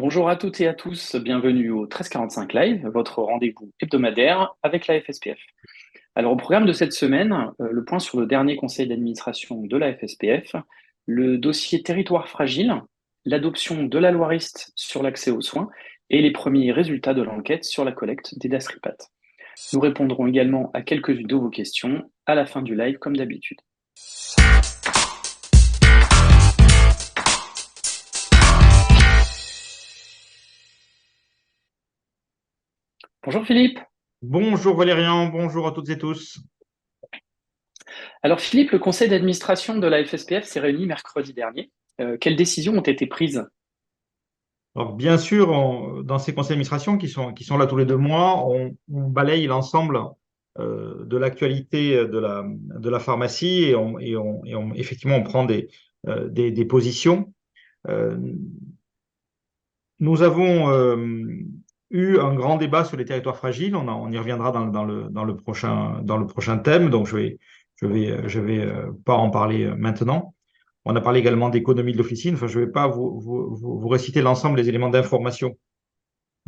Bonjour à toutes et à tous, bienvenue au 1345 Live, votre rendez-vous hebdomadaire avec la FSPF. Alors au programme de cette semaine, le point sur le dernier conseil d'administration de la FSPF, le dossier territoire fragile, l'adoption de la loi RIST sur l'accès aux soins et les premiers résultats de l'enquête sur la collecte des DASRIPAT. Nous répondrons également à quelques-unes de vos questions à la fin du live comme d'habitude. Bonjour Philippe. Bonjour Valérian, bonjour à toutes et tous. Alors Philippe, le conseil d'administration de la FSPF s'est réuni mercredi dernier. Quelles décisions ont été prises? Alors, bien sûr, dans ces conseils d'administration qui sont là tous les 2 mois, on balaye l'ensemble de l'actualité de la pharmacie effectivement, on prend des positions. Euh, Nous avons eu un grand débat sur les territoires fragiles. On y reviendra dans le prochain thème, donc je vais pas en parler maintenant. On a parlé également d'économie de l'officine. Enfin, je ne vais pas vous réciter l'ensemble des éléments d'information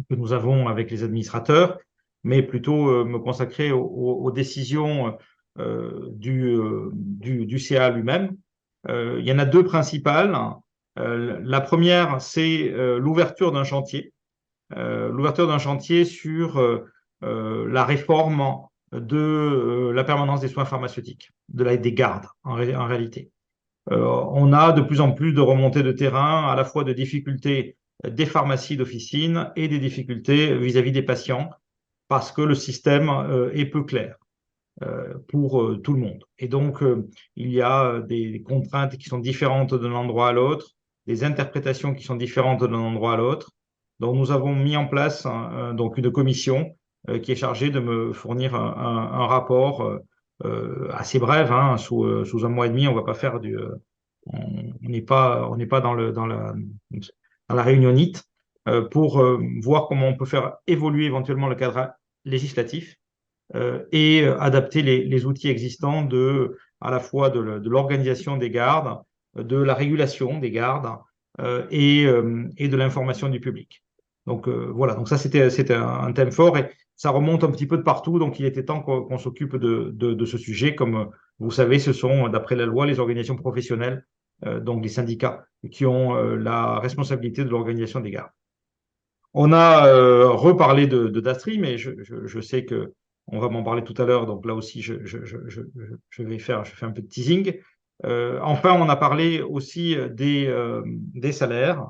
que nous avons avec les administrateurs, mais plutôt me consacrer aux décisions du CA lui-même. Il y en a deux principales. La première, c'est l'ouverture d'un chantier. L'ouverture d'un chantier sur la réforme de la permanence des soins pharmaceutiques, des gardes en réalité. On a de plus en plus de remontées de terrain, à la fois de difficultés des pharmacies d'officine et des difficultés vis-à-vis des patients, parce que le système est peu clair pour tout le monde. Et donc, il y a des contraintes qui sont différentes d'un endroit à l'autre, des interprétations qui sont différentes d'un endroit à l'autre. Donc, nous avons mis en place donc une commission qui est chargée de me fournir un rapport assez bref, hein, sous 1 mois et demi. On ne va pas faire on n'est pas dans la réunionnite pour voir comment on peut faire évoluer éventuellement le cadre législatif et adapter les outils existants à la fois de l'organisation des gardes, de la régulation des gardes et de l'information du public. Donc voilà, donc ça c'était un thème fort et ça remonte un petit peu de partout, donc il était temps qu'on s'occupe de ce sujet. Comme vous savez, ce sont, d'après la loi, les organisations professionnelles, donc les syndicats, qui ont la responsabilité de l'organisation des gardes. On a reparlé de Dastri, mais je sais que on va m'en parler tout à l'heure, donc là aussi je fais un peu de teasing. Enfin, on a parlé aussi des salaires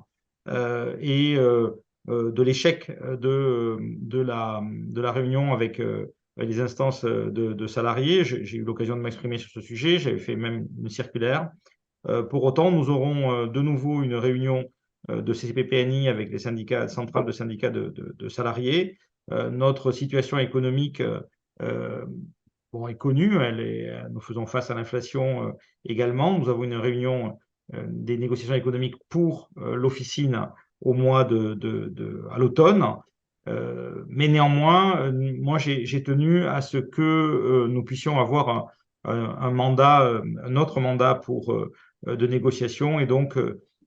et de l'échec de la réunion avec les instances de salariés. J'ai eu l'occasion de m'exprimer sur ce sujet, j'avais fait même une circulaire. Pour autant, nous aurons de nouveau une réunion de CCPPNI avec les syndicats centrales de syndicats de salariés. Notre situation économique bon, est connue, nous faisons face à l'inflation également. Nous avons une réunion des négociations économiques pour l'officine à l'automne. Mais néanmoins, moi, j'ai tenu à ce que nous puissions avoir un mandat, un autre mandat de négociation. Et donc,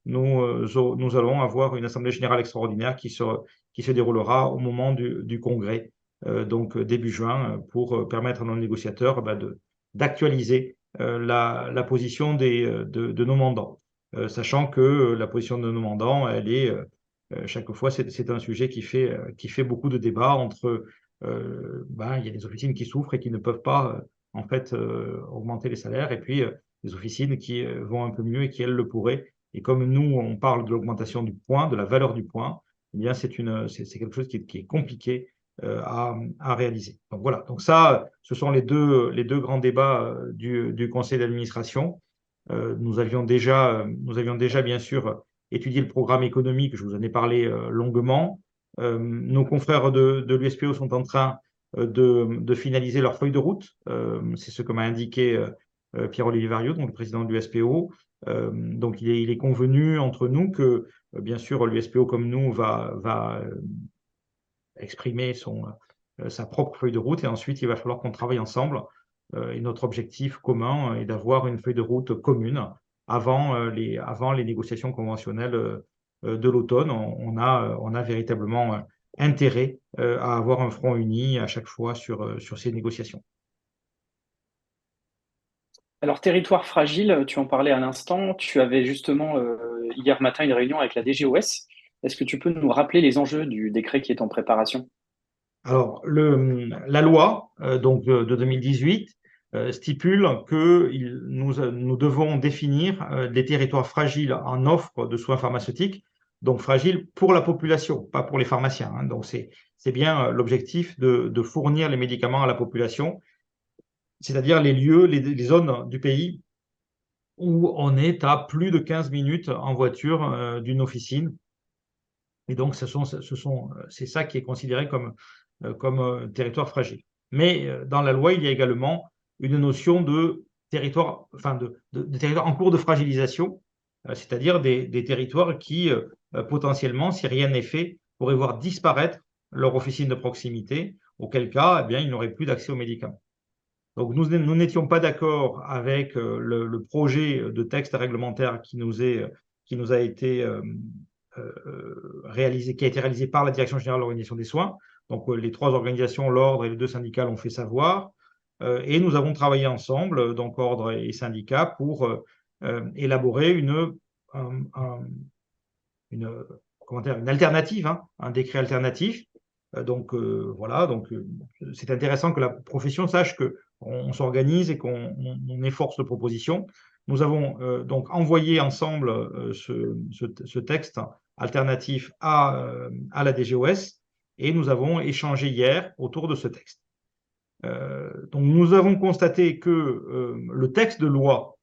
nous allons avoir une assemblée générale extraordinaire qui se déroulera au moment du congrès, donc début juin, pour permettre à nos négociateurs d'actualiser la position de nos mandants. Sachant que la position de nos mandants, elle est chaque fois, c'est un sujet qui fait beaucoup de débats entre, il y a des officines qui souffrent et qui ne peuvent pas en fait augmenter les salaires, et puis des officines qui vont un peu mieux et qui, elles, le pourraient. Et comme nous, on parle de l'augmentation du point, de la valeur du point, eh bien, c'est quelque chose qui est compliqué à réaliser. Donc voilà, donc ça, ce sont les deux grands débats du conseil d'administration. Nous avions déjà, bien sûr, étudié le programme économique, je vous en ai parlé longuement. Nos confrères de l'USPO sont en train de finaliser leur feuille de route. C'est ce que m'a indiqué Pierre-Olivier Variot, donc le président de l'USPO. Donc il est convenu entre nous que, bien sûr, l'USPO comme nous va exprimer sa propre feuille de route, et ensuite il va falloir qu'on travaille ensemble. Et notre objectif commun est d'avoir une feuille de route commune avant les négociations conventionnelles de l'automne. On a véritablement intérêt à avoir un front uni à chaque fois sur ces négociations. Alors, territoire fragile, tu en parlais à l'instant. Tu avais justement hier matin une réunion avec la DGOS. Est-ce que tu peux nous rappeler les enjeux du décret qui est en préparation? Alors, la loi donc de 2018 stipule que nous devons définir des territoires fragiles en offre de soins pharmaceutiques, donc fragiles pour la population, pas pour les pharmaciens, hein. Donc, c'est bien l'objectif de fournir les médicaments à la population, c'est-à-dire les lieux, les zones du pays où on est à plus de 15 minutes en voiture d'une officine. Et donc, c'est ça qui est considéré comme territoire fragile. Mais dans la loi, il y a également une notion de territoire, enfin de territoire en cours de fragilisation, c'est-à-dire des territoires qui, potentiellement, si rien n'est fait, pourraient voir disparaître leur officine de proximité, auquel cas, eh bien, ils n'auraient plus d'accès aux médicaments. Donc, nous n'étions pas d'accord avec le projet de texte réglementaire qui nous a été réalisé, qui a été réalisé par la Direction générale de l'organisation des soins. Donc, les trois organisations, l'Ordre et les deux syndicats l'ont fait savoir. Et nous avons travaillé ensemble, donc Ordre et syndicats, pour élaborer un- un- une, une alternative, hein, un décret alternatif. Voilà, c'est intéressant que la profession sache qu'on s'organise et qu'on efforce de propositions. Nous avons donc envoyé ensemble ce texte alternatif à la DGOS et nous avons échangé hier autour de ce texte. Donc nous avons constaté que le texte de loi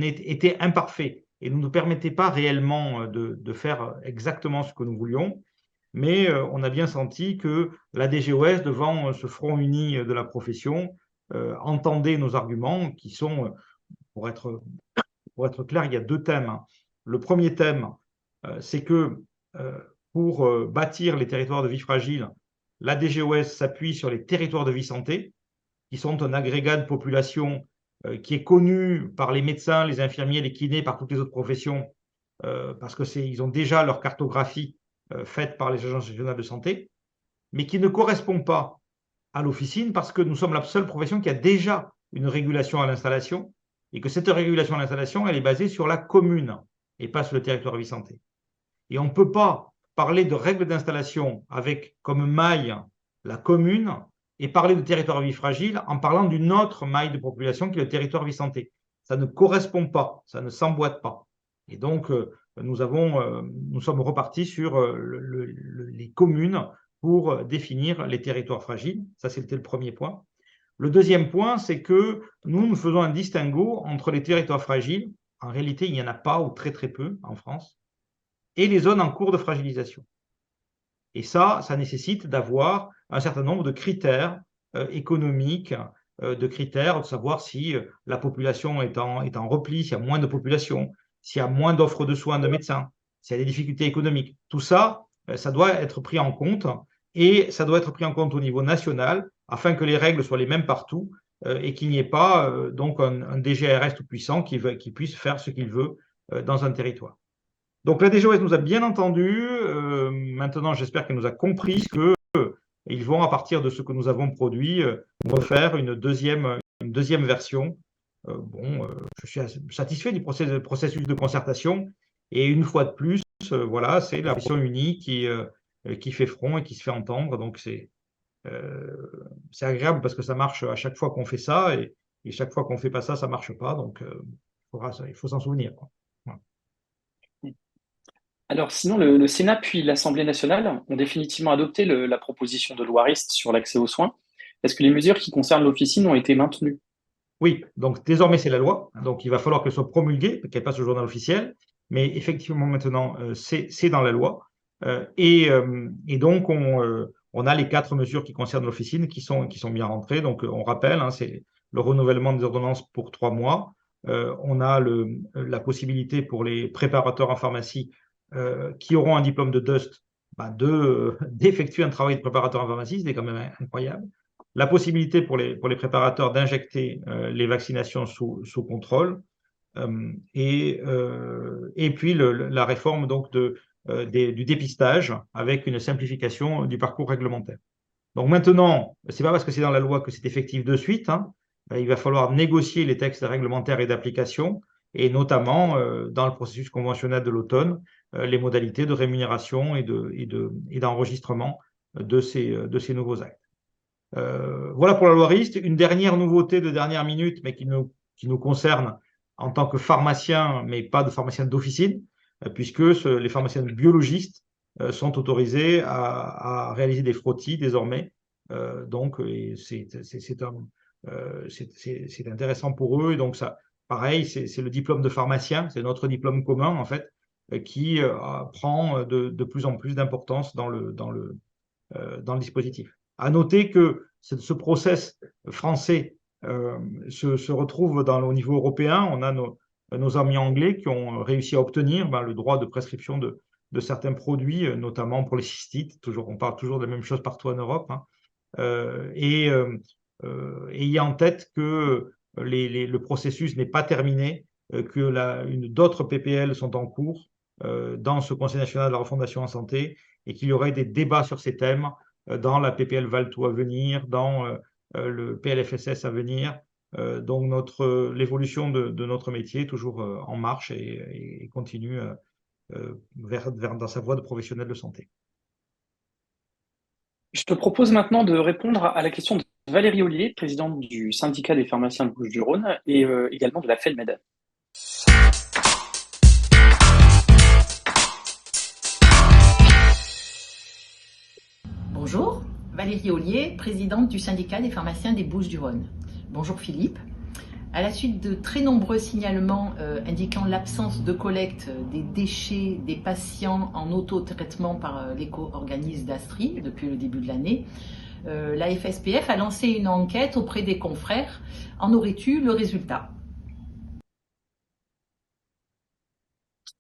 était imparfait et ne nous permettait pas réellement de faire exactement ce que nous voulions. Mais on a bien senti que la DGOS, devant ce front uni de la profession, entendait nos arguments qui sont, pour être clair, il y a deux thèmes, hein. Le premier thème, c'est que pour bâtir les territoires de vie fragile, la DGOS s'appuie sur les territoires de vie santé, qui sont un agrégat de population qui est connu par les médecins, les infirmiers, les kinés, par toutes les autres professions, parce qu'ils ont déjà leur cartographie faite par les agences régionales de santé, mais qui ne correspond pas à l'officine parce que nous sommes la seule profession qui a déjà une régulation à l'installation et que cette régulation à l'installation, elle est basée sur la commune et pas sur le territoire de vie santé. Et on ne peut pas parler de règles d'installation avec comme maille la commune et parler de territoire de vie fragile en parlant d'une autre maille de population qui est le territoire de vie santé. Ça ne correspond pas, ça ne s'emboîte pas. Et donc, nous sommes repartis sur les communes pour définir les territoires fragiles. Ça, c'était le premier point. Le deuxième point, c'est que nous faisons un distinguo entre les territoires fragiles. En réalité, il n'y en a pas ou très très peu en France, et les zones en cours de fragilisation. Et ça nécessite d'avoir un certain nombre de critères économiques, de critères, de savoir si la population est en repli, s'il y a moins de population, s'il y a moins d'offres de soins de médecins, s'il y a des difficultés économiques. Tout ça, ça doit être pris en compte et ça doit être pris en compte au niveau national afin que les règles soient les mêmes partout et qu'il n'y ait pas donc un DGRS tout puissant qui puisse faire ce qu'il veut dans un territoire. Donc la DGOS nous a bien entendus. Maintenant, j'espère qu'elle nous a compris qu'ils vont, à partir de ce que nous avons produit, refaire une deuxième version. Je suis satisfait du processus de concertation. Et une fois de plus, voilà, c'est la version unie qui fait front et qui se fait entendre. Donc c'est agréable parce que ça marche à chaque fois qu'on fait ça. Et chaque fois qu'on ne fait pas ça, ça ne marche pas. Donc il faut s'en souvenir, quoi. Voilà. Alors sinon, le Sénat puis l'Assemblée nationale ont définitivement adopté la proposition de loi RIST sur l'accès aux soins. Est-ce que les mesures qui concernent l'officine ont été maintenues? Oui, donc désormais c'est la loi, donc il va falloir qu'elle soit promulguée, qu'elle passe au journal officiel, mais effectivement maintenant c'est dans la loi. Et donc on a les 4 mesures qui concernent l'officine qui sont bien rentrées. Donc on rappelle, hein, c'est le renouvellement des ordonnances pour 3 mois. On a la possibilité pour les préparateurs en pharmacie qui auront un diplôme de DUST d'effectuer un travail de préparateur en pharmacie, c'est quand même incroyable. La possibilité pour les préparateurs d'injecter les vaccinations sous contrôle. Et puis la réforme donc du dépistage avec une simplification du parcours réglementaire. Donc maintenant, c'est pas parce que c'est dans la loi que c'est effectif de suite, hein. Il va falloir négocier les textes réglementaires et d'application, et notamment dans le processus conventionnel de l'automne, les modalités de rémunération et d'enregistrement de ces nouveaux actes. Voilà pour la loi RIST. Une dernière nouveauté de dernière minute, mais qui nous concerne en tant que pharmacien, mais pas de pharmacien d'officine, puisque les pharmaciens biologistes sont autorisés à réaliser des frottis désormais. Donc, c'est intéressant pour eux. Et donc, ça, pareil, c'est le diplôme de pharmacien, c'est notre diplôme commun, en fait, qui prend de plus en plus d'importance dans le dispositif. À noter que ce process français se retrouve au niveau européen. On a nos amis anglais qui ont réussi à obtenir le droit de prescription de certains produits, notamment pour les cystites. On parle toujours de la même chose partout en Europe, hein. Ayez en tête que le processus n'est pas terminé, que d'autres PPL sont en cours dans ce Conseil national de la refondation en santé, et qu'il y aurait des débats sur ces thèmes dans la PPL Valto à venir, dans le PLFSS à venir. Donc l'évolution de notre métier est toujours en marche et continue dans sa voie de professionnel de santé. Je te propose maintenant de répondre à la question de Valérie Ollier, présidente du syndicat des pharmaciens de Bouches-du-Rhône et également de la FEDMED. Bonjour, Valérie Ollier, présidente du syndicat des pharmaciens des Bouches-du-Rhône. Bonjour Philippe. À la suite de très nombreux signalements indiquant l'absence de collecte des déchets des patients en autotraitement par l'éco-organisme d'Astri depuis le début de l'année, la FSPF a lancé une enquête auprès des confrères. En aurais-tu le résultat?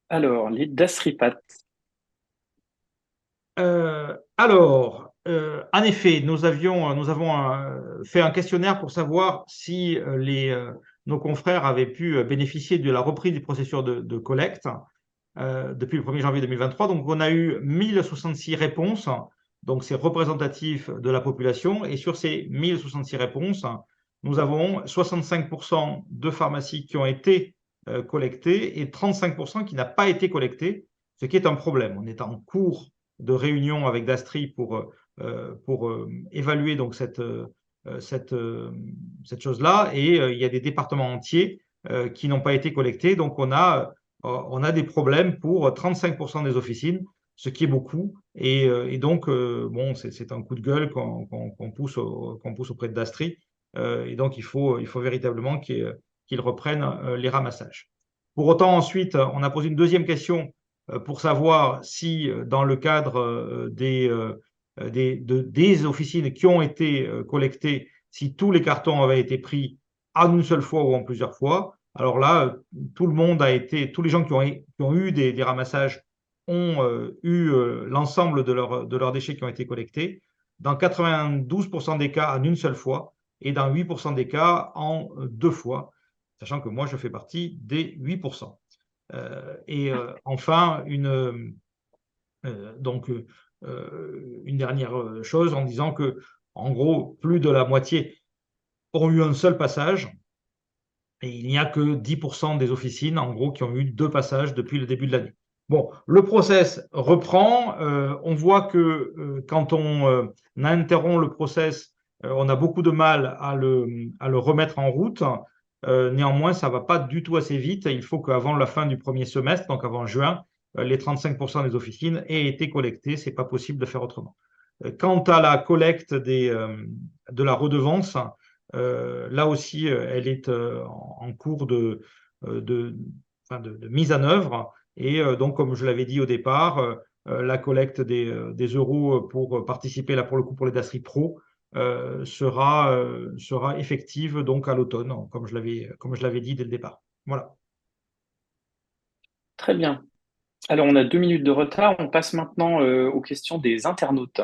Alors, les Dasripat. En effet, nous avons fait un questionnaire pour savoir si nos confrères avaient pu bénéficier de la reprise du processus de collecte depuis le 1er janvier 2023. Donc, on a eu 1066 réponses. Donc, c'est représentatif de la population. Et sur ces 1066 réponses, nous avons 65% de pharmacies qui ont été collectées et 35% qui n'ont pas été collectées, ce qui est un problème. On est en cours de réunion avec Dastri pour évaluer donc cette chose-là. Et il y a des départements entiers qui n'ont pas été collectés. Donc, on a des problèmes pour 35% des officines, ce qui est beaucoup. Et donc, bon, c'est un coup de gueule qu'on pousse auprès de Dastri. Et donc, il faut véritablement qu'ils reprennent les ramassages. Pour autant, ensuite, on a posé une deuxième question pour savoir si, dans le cadre des officines qui ont été collectées, si tous les cartons avaient été pris en une seule fois ou en plusieurs fois. Alors là, tous les gens qui ont eu des ramassages ont eu l'ensemble de leurs déchets qui ont été collectés, dans 92% des cas en une seule fois et dans 8% des cas en deux fois, sachant que moi, je fais partie des 8%. Enfin, une dernière chose en disant que, en gros, plus de la moitié ont eu un seul passage et il n'y a que 10% des officines, en gros, qui ont eu deux passages depuis le début de l'année. Bon, le process reprend. On voit que quand on interrompt le process, on a beaucoup de mal à le remettre en route. Néanmoins, ça ne va pas du tout assez vite. Il faut qu'avant la fin du premier semestre, donc avant juin, les 35% des officines aient été collectées. Ce n'est pas possible de faire autrement. Quant à la collecte de la redevance, là aussi, elle est en cours de mise en œuvre. Et donc, comme je l'avais dit au départ, la collecte des euros pour participer, là pour le coup, pour les Dastri Pro, sera effective donc à l'automne, comme je l'avais dit dès le départ. Voilà. Très bien. Alors, on a 2 minutes de retard. On passe maintenant aux questions des internautes.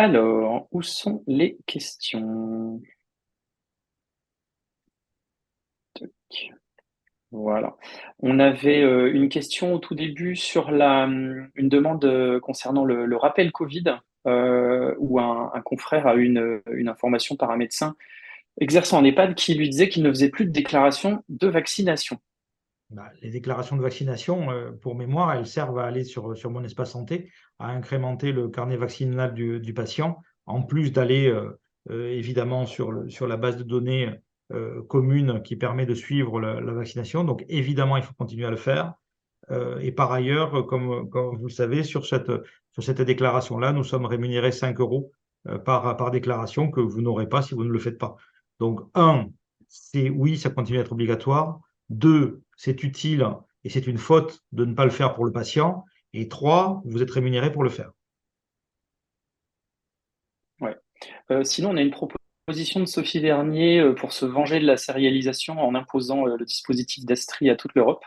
Alors, où sont les questions? Tac. Voilà. On avait une question au tout début sur une demande concernant le rappel Covid, où un confrère a eu une information par un médecin exerçant en EHPAD qui lui disait qu'il ne faisait plus de déclaration de vaccination. Bah, les déclarations de vaccination, pour mémoire, elles servent à aller sur mon espace santé, à incrémenter le carnet vaccinal du patient, en plus d'aller évidemment sur la base de données commune qui permet de suivre la vaccination. Donc évidemment, il faut continuer à le faire. Et par ailleurs, comme vous le savez, sur cette déclaration-là, nous sommes rémunérés 5 euros par déclaration que vous n'aurez pas si vous ne le faites pas. Donc, un, c'est oui, ça continue à être obligatoire. Deux, c'est utile et c'est une faute de ne pas le faire pour le patient. Et trois, vous êtes rémunéré pour le faire. Ouais. Sinon, on a une proposition de Sophie Vernier pour se venger de la sérialisation en imposant le dispositif d'Astri à toute l'Europe.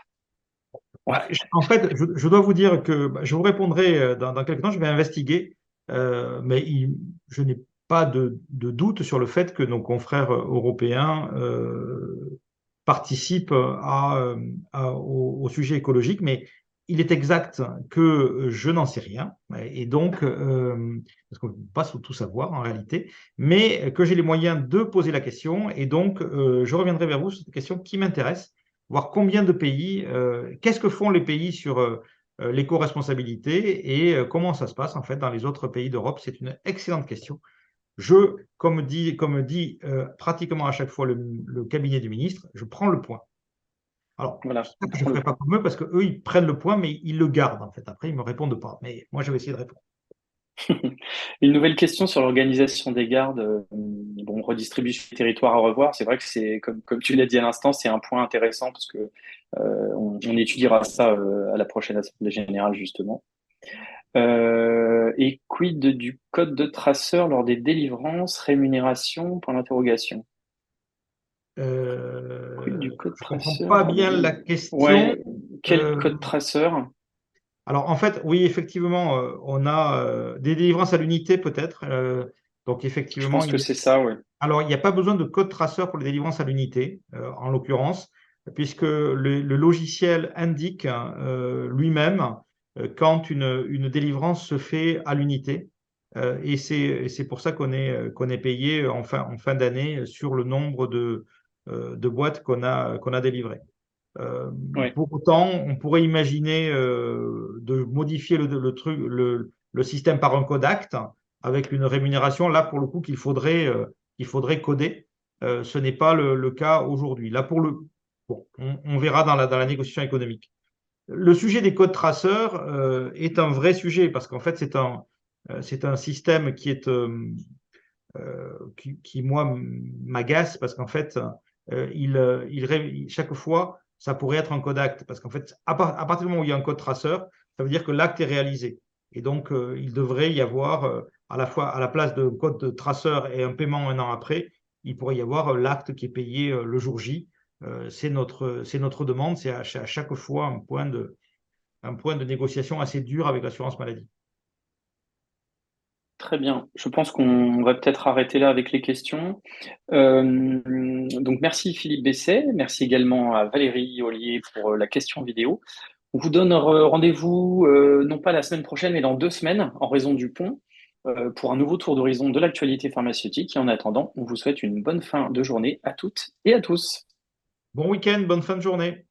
Bah, en fait, je dois vous dire que je vous répondrai dans quelques temps, je vais investiguer, mais je n'ai pas de doute sur le fait que nos confrères européens participent au sujet écologique, mais il est exact que je n'en sais rien, et donc, parce qu'on ne peut pas tout savoir en réalité, mais que j'ai les moyens de poser la question, et donc je reviendrai vers vous sur cette question qui m'intéresse, voir combien de pays, qu'est-ce que font les pays sur l'éco-responsabilité et comment ça se passe en fait dans les autres pays d'Europe. C'est une excellente question. Comme dit pratiquement à chaque fois le cabinet du ministre, je prends le point. Alors, Voilà, je ne ferai pas comme eux parce qu'eux, ils prennent le point, mais ils le gardent en fait. Après, ils ne me répondent pas. Mais moi, je vais essayer de répondre. Une nouvelle question sur l'organisation des gardes. Bon, redistribution du territoire à revoir. C'est vrai que c'est, comme tu l'as dit à l'instant, c'est un point intéressant parce que on étudiera ça à la prochaine Assemblée générale, justement. Et quid du code de traceur lors des délivrances, rémunération, point d'interrogation. Quid du code Je ne comprends traceur pas lors des bien la délivrances? question. Ouais, quel code traceur? Alors, en fait, oui, effectivement, on a des délivrances à l'unité peut-être. Donc, Je effectivement, pense que c'est ça, oui. alors, il n'y a pas besoin de code traceur pour les délivrances à l'unité, en l'occurrence, puisque le logiciel indique lui-même quand une délivrance se fait à l'unité. Et c'est pour ça qu'on est payé en fin d'année sur le nombre de boîtes qu'on a délivrées. Euh, Oui, pour autant, on pourrait imaginer de modifier le système par un code acte avec une rémunération, là pour le coup, qu'il faudrait coder. Ce n'est pas le cas aujourd'hui. Là, bon, on verra dans la négociation économique. Le sujet des codes traceurs est un vrai sujet parce qu'en fait, c'est un système qui, moi, m'agace parce qu'en fait, chaque fois, ça pourrait être un code acte. Parce qu'en fait, à partir du moment où il y a un code traceur, ça veut dire que l'acte est réalisé. Et donc, il devrait y avoir, à la fois, à la place de code de traceur et un paiement un an après, il pourrait y avoir l'acte qui est payé le jour J. C'est notre demande. C'est à chaque fois un point de négociation assez dur avec l'assurance maladie. très bien. Je pense qu'on va peut-être arrêter là avec les questions. Donc, merci Philippe Besset. Merci également à Valérie Ollier pour la question vidéo. On vous donne rendez-vous, non pas la semaine prochaine, mais dans 2 semaines, en raison du pont, pour un nouveau tour d'horizon de l'actualité pharmaceutique. Et en attendant, on vous souhaite une bonne fin de journée à toutes et à tous. Bon week-end, bonne fin de journée.